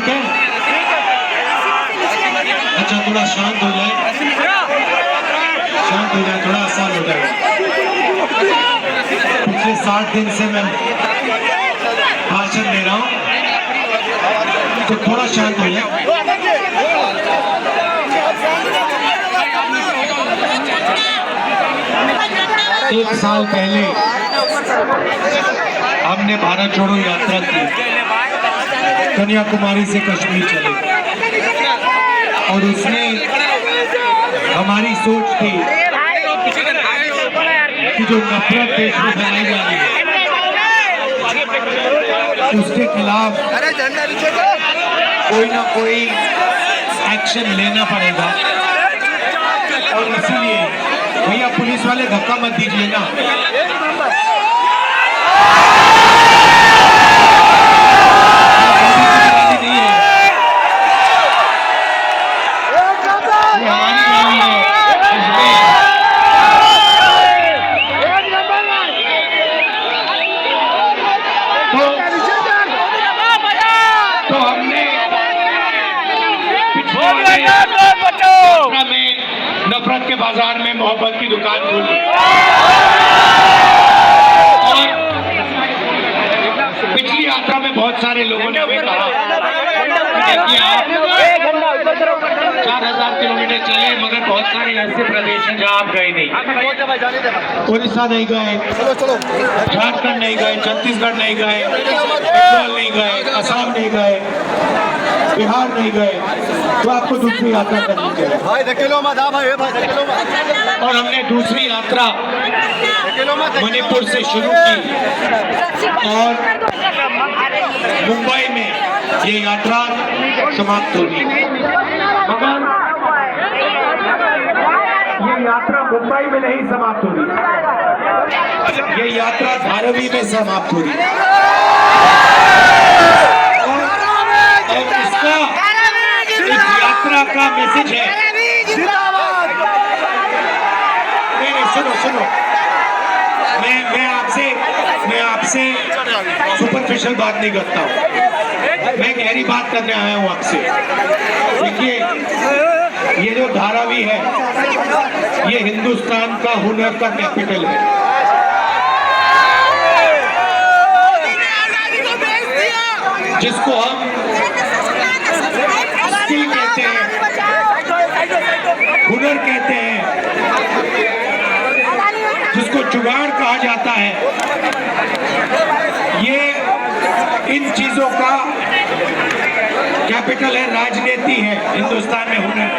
ठीक है? अच्छा थोड़ा शांत हो जाए, शांत हो जाए, थोड़ा आसान हो जाए। पिछले 60 दिन से मैं भाषण दे रहा हूँ, तो थोड़ा शांत हो जाए। एक साल पहले हमने भारत छोड़ो यात्रा की, कन्याकुमारी से कश्मीर चले, और उसमें हमारी सोच थी कि जो नफरत देश में फैलाई जा रही है उसके खिलाफ कोई ना कोई एक्शन लेना पड़ेगा। और इसीलिए भैया पुलिस वाले धक्का मत दीजिए ना। नफरत के बाजार में मोहब्बत की दुकान खोली, और पिछली यात्रा में बहुत सारे लोगों ने हमें कहा कि आप 4000 किलोमीटर चले, मगर बहुत सारे ऐसे प्रदेश हैं जहाँ आप गए नहीं। उड़ीसा नहीं गए, झारखंड नहीं गए, छत्तीसगढ़ नहीं गए, बंगाल नहीं गए, असम नहीं गए, बिहार नहीं गए, तो आपको दूसरी यात्रा करनी चाहिए। और हमने दूसरी यात्रा मणिपुर से शुरू की और मुंबई में ये यात्रा समाप्त होगी। मगर ये यात्रा मुंबई में नहीं समाप्त होगी, ये यात्रा धारावी में समाप्त होगी। इस यात्रा का मैसेज है, नहीं सुनो, मैं आपसे सुपरफिशियल बात नहीं करता हूँ, मैं गहरी बात करने आया हूँ आपसे। देखिए, ये जो धारावी है ये हिंदुस्तान का हुनर का कैपिटल है। जिसको हम स्किल कहते हैं, हुनर कहते हैं, जिसको जुगाड़ कहा जाता है, ये इन चीजों का कैपिटल है, राजनीति है हिंदुस्तान में हुनर।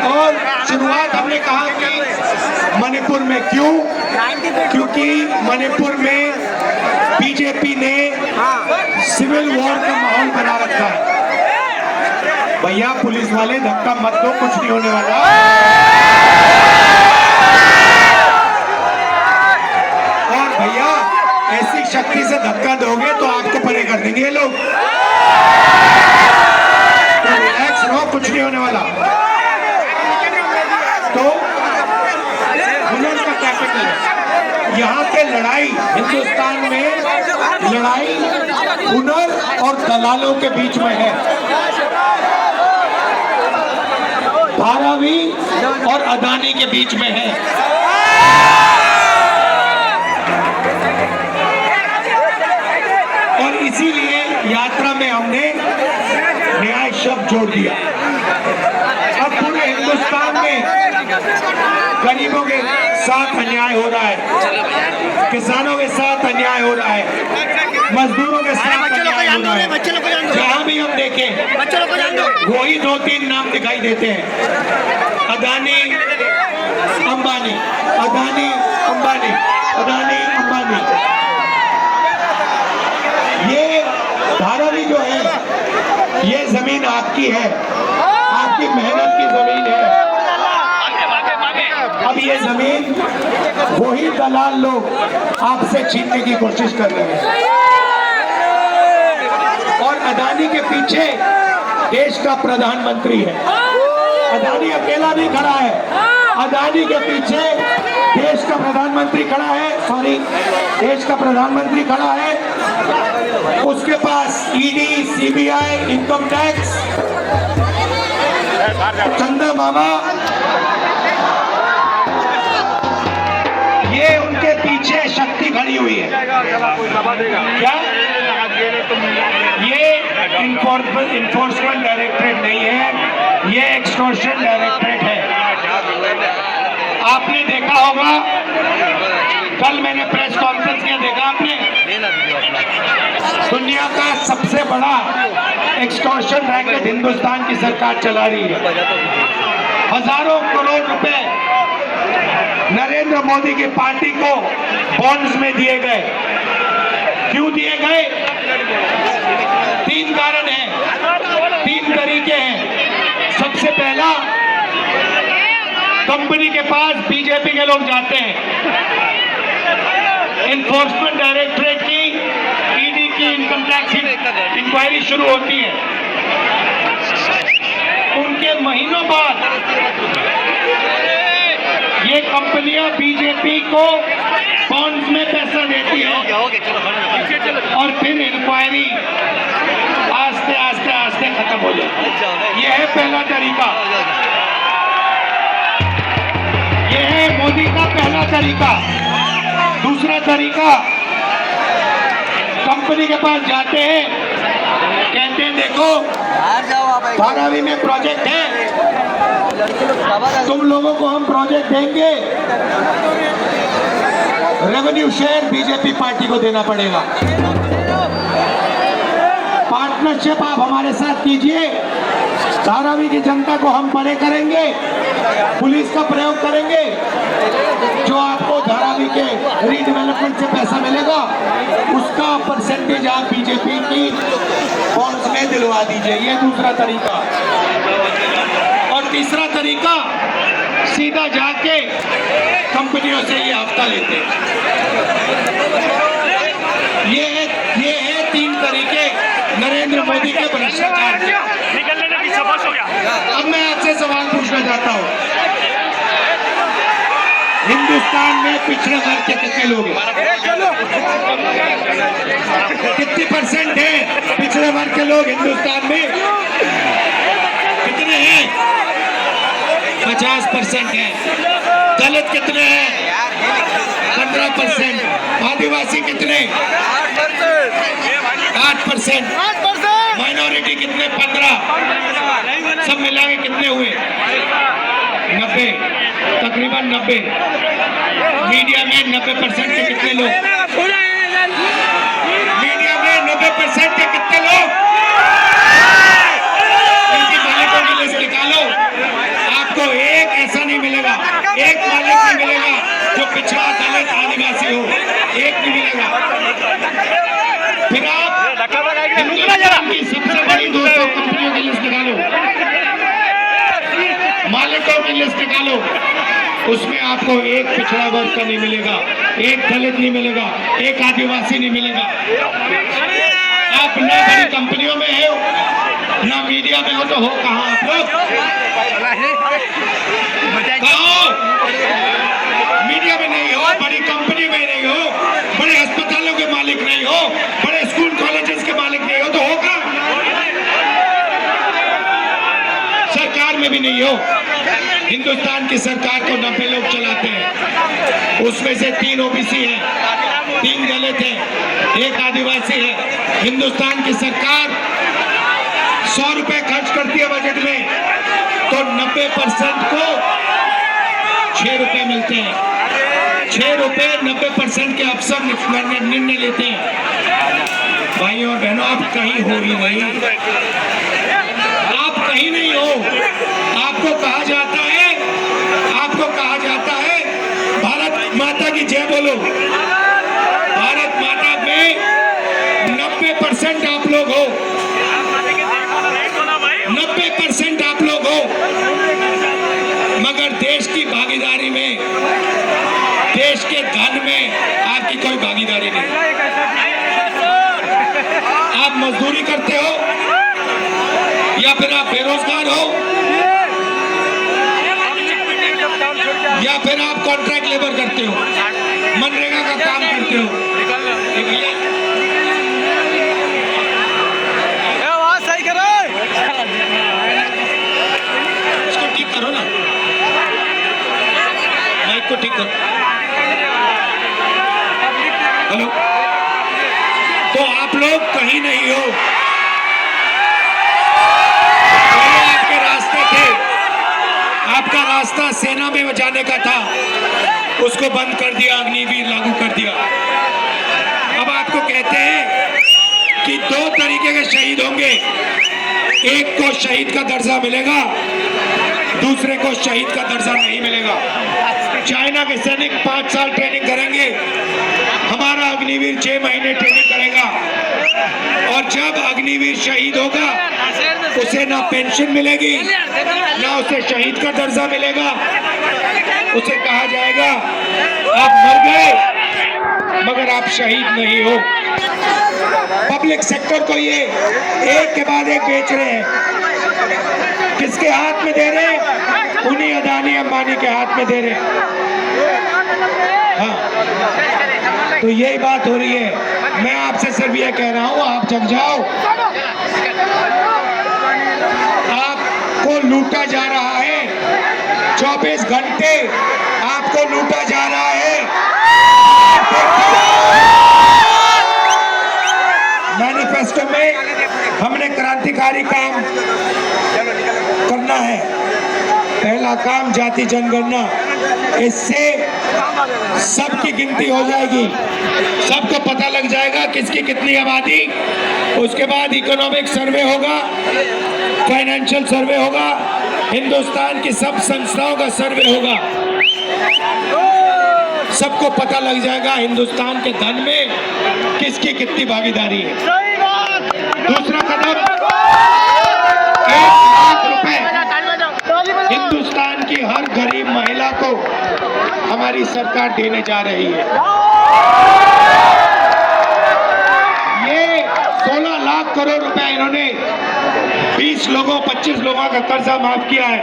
और शुरुआत हमने कहा कि मणिपुर में क्यों, क्योंकि मणिपुर में बीजेपी ने सिविल वॉर का माहौल बना रखा है। भैया पुलिस वाले धक्का मत दो, कुछ नहीं होने वाला। और भैया ऐसी शक्ति से धक्का दोगे तो आपको परे कर देंगे लोग, तो रिलैक्स रहो, कुछ नहीं होने वाला। तो हुनर का कैपिटल है यहाँ पे। लड़ाई हिंदुस्तान में, लड़ाई हुनर और दलालों के बीच में है, धारावी और अदानी के बीच में है। और इसीलिए यात्रा में हमने न्याय शब्द जोड़ दिया। अब पूरे हिंदुस्तान में गरीबों के साथ अन्याय हो रहा है, किसानों के साथ अन्याय हो रहा है, मजदूरों के साथ अन्याय हो रहा है। जहां भी हम देखें वही 2-3 नाम दिखाई देते हैं, अदानी अंबानी, अदानी अंबानी, अदानी अंबानी। ये धारावी जो है ये जमीन आपकी है, आपकी मेहनत की जमीन है। अब ये जमीन वही दलाल लोग आपसे छीनने की कोशिश कर रहे हैं। और अदानी के पीछे देश का प्रधानमंत्री है, अदानी अकेला नहीं खड़ा है, अदानी के पीछे देश का प्रधानमंत्री खड़ा है, सॉरी, देश का प्रधानमंत्री खड़ा है, उसके पास ईडी, सीबीआई, इनकम टैक्स, चंदा मामा, ये उनके पीछे शक्ति खड़ी हुई है। क्या ये इन्फोर्समेंट डायरेक्टरेट नहीं है, ये एक्सटॉर्शन डायरेक्टरेट है। आपने देखा होगा, कल मैंने प्रेस कॉन्फ्रेंस किया, देखा आपने, दुनिया का सबसे बड़ा एक्सटॉर्शन रैकेट हिंदुस्तान की सरकार चला रही है। हजारों करोड़ रुपए नरेंद्र मोदी की पार्टी को बॉन्ड्स में दिए गए। क्यों दिए गए? 3 कारण हैं, 3 तरीके हैं। सबसे पहला, कंपनी के पास बीजेपी के लोग जाते हैं, इन्फोर्समेंट डायरेक्टरेट की, ईडी की, इनकम टैक्स की इंक्वायरी शुरू होती है। उनके महीनों बाद ये कंपनियां बीजेपी को बॉन्ड्स में पैसा देती है और फिर इंक्वायरी आस्ते आस्ते आस्ते खत्म हो जाती है। यह है पहला तरीका, यह है मोदी का पहला तरीका। दूसरा तरीका, कंपनी के पास जाते हैं, कहते हैं देखो 12वीं में प्रोजेक्ट है, तुम लोगों को हम प्रोजेक्ट देंगे, रेवेन्यू शेयर बीजेपी पार्टी को देना पड़ेगा, पार्टनरशिप आप हमारे साथ कीजिए, धारावी की जनता को हम परे करेंगे, पुलिस का प्रयोग करेंगे, जो आपको धारावी के रीडेवलपमेंट से पैसा मिलेगा उसका परसेंटेज आप बीजेपी की बॉन्ड्स में दिलवा दीजिए। ये दूसरा तरीका। और तीसरा तरीका, सीधा जाके कंपनियों से ये हफ्ता लेते हैं। ये है 3 तरीके नरेंद्र मोदी के भ्रष्टाचार के। अब मैं आपसे सवाल पूछना चाहता हूँ, हिंदुस्तान में पिछड़े वर्ग के कितने लोग हैं? कितनी % है पिछड़े वर्ग के लोग हिंदुस्तान में? कितने हैं? 50% है। दलित कितने हैं? 15%। आदिवासी कितने? 8%। माइनॉरिटी कितने? 15। सब मिला के कितने हुए? 90, तकरीबन 90। मीडिया में 90% के कितने लोग? मीडिया में 90% के कितने लोग? इनकी मालिकों की लिस्ट निकालो, आपको एक ऐसा नहीं मिलेगा, एक मालिक नहीं मिलेगा जो पिछड़ा, दलित, आदिवासी हो, एक नहीं मिलेगा। फिर आप हिंदुस्तान की सबसे बड़ी 200 कंपनियों की लिस्ट निकालो, मालिकों की लिस्ट निकालो, उसमें आपको एक पिछड़ा वर्ग का नहीं मिलेगा, एक दलित नहीं मिलेगा, एक आदिवासी नहीं मिलेगा। आप न बड़ी कंपनियों में हो, न मीडिया में हो, तो हो कहाँ आप लोग? कहाँ? मीडिया में नहीं हो, बड़ी कंपनी में नहीं हो, बड़े अस्पतालों के मालिक नहीं हो, बड़े स्कूल कॉलेजेस के मालिक नहीं हो, तो हो कहाँ? सरकार में भी नहीं हो। हिंदुस्तान की सरकार को 90 लोग चलाते हैं, उसमें से 3 ओबीसी हैं, 3 दलित हैं, 1 आदिवासी है। हिंदुस्तान की सरकार 100 रुपए खर्च करती है बजट में, तो 90% को 6 रुपए मिलते हैं। 6 रुपए 90% के अफसर निर्णय लेते हैं। भाइयों और बहनों, आप कहीं हो ही नहीं, आप कहीं नहीं हो। आपको कहा जाता है, भारत माता की जय बोलो। भारत माता में 90% आप लोग हो, 90% आप लोग हो, मगर देश की भागीदारी में, देश के धन में आपकी कोई भागीदारी नहीं। आप मजदूरी करते हो या फिर आप बेरोजगार हो या फिर आप कॉन्ट्रैक्ट लेबर करते हो, मनरेगा का काम करते हो? ये भैया सही करो, इसको ठीक करो ना, माइक को ठीक करो। हेलो, तो आप लोग कहीं नहीं हो, पहले आपके रास्ते थे, आपका रास्ता सेना में जाने का था, उसको बंद कर दिया, अग्निवीर लागू कर दिया। अब आपको कहते हैं कि दो तरीके के शहीद होंगे, एक को शहीद का दर्जा मिलेगा, दूसरे को शहीद का दर्जा नहीं मिलेगा। चाइना के सैनिक 5 साल ट्रेनिंग करेंगे, हमारा अग्निवीर 6 महीने ट्रेनिंग करेगा, और जब अग्निवीर शहीद होगा उसे ना पेंशन मिलेगी, ना उसे शहीद का दर्जा मिलेगा। उसे कहा जाएगा आप मर गए मगर आप शहीद नहीं हो। पब्लिक सेक्टर को ये एक के बाद एक बेच रहे हैं, किसके हाथ में दे रहे हैं? उन्हीं अदानी अंबानी के हाथ में दे रहे हैं। हाँ, तो यही बात हो रही है। मैं आपसे सिर्फ ये कह रहा हूं, आप जग जाओ। आपको लूटा जा रहा है, 24 घंटे आपको लूटा जा रहा है। मैनिफेस्टो में हमने क्रांतिकारी काम करना है। पहला काम जाति जनगणना, इससे सबकी गिनती हो जाएगी, सबको पता लग जाएगा किसकी कितनी आबादी। उसके बाद इकोनॉमिक सर्वे होगा, फाइनेंशियल सर्वे होगा, हिंदुस्तान की सब संस्थाओं का सर्वे होगा, सबको पता लग जाएगा हिंदुस्तान के धन में किसकी कितनी भागीदारी है। दूसरा कदम, 1 लाख रुपए हिंदुस्तान की हर गरीब महिला को हमारी सरकार देने जा रही है। ये 16 लाख करोड़ रुपए इन्होंने 20 लोगों 25 लोगों का कर्जा माफ किया है।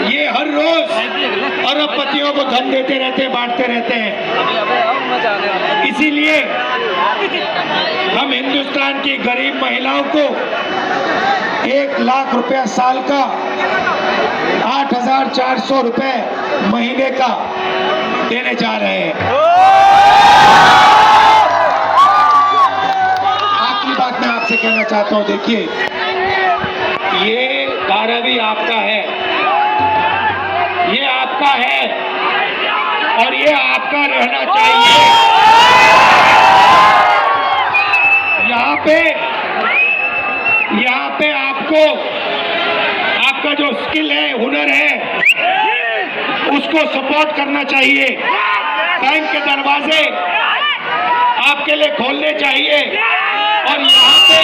ये हर रोज अरबपतियों को धन देते रहते हैं, बांटते रहते हैं। इसीलिए हम हिंदुस्तान की गरीब महिलाओं को 1 लाख रुपया साल का, 8,400 रुपए महीने का देने जा रहे हैं। आखिरी बात मैं आपसे कहना चाहता हूं, देखिए ये धारावी आपका है, ये आपका है और ये आपका रहना चाहिए। यहाँ पे आपको आपका जो स्किल है, हुनर है, उसको सपोर्ट करना चाहिए। बैंक के दरवाजे आपके लिए खोलने चाहिए और यहाँ पे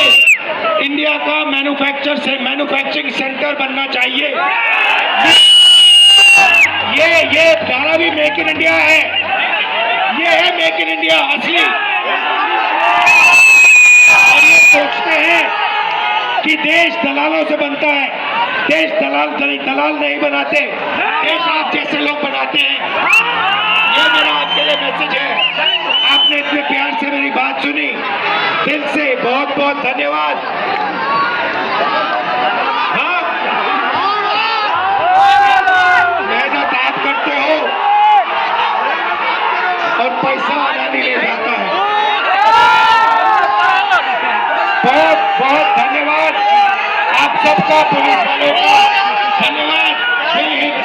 इंडिया का मैन्युफैक्चरिंग सेंटर बनना चाहिए। ये धारावी मेक इन इंडिया है, ये है मेक इन इंडिया असली। और ये सोचते हैं कि देश दलालों से बनता है, देश दलाल नहीं बनाते, देश आप जैसे लोग बनाते हैं। ये मेरा आपके लिए मैसेज है। आपने इतने प्यार से मेरी बात सुनी, दिल से बहुत बहुत धन्यवाद। हाँ, मेहनत आप करते हो और पैसा अदानी ले जाता है। बहुत बहुत धन्यवाद आप सबका, पुलिस वालों का धन्यवाद। जय हिंद।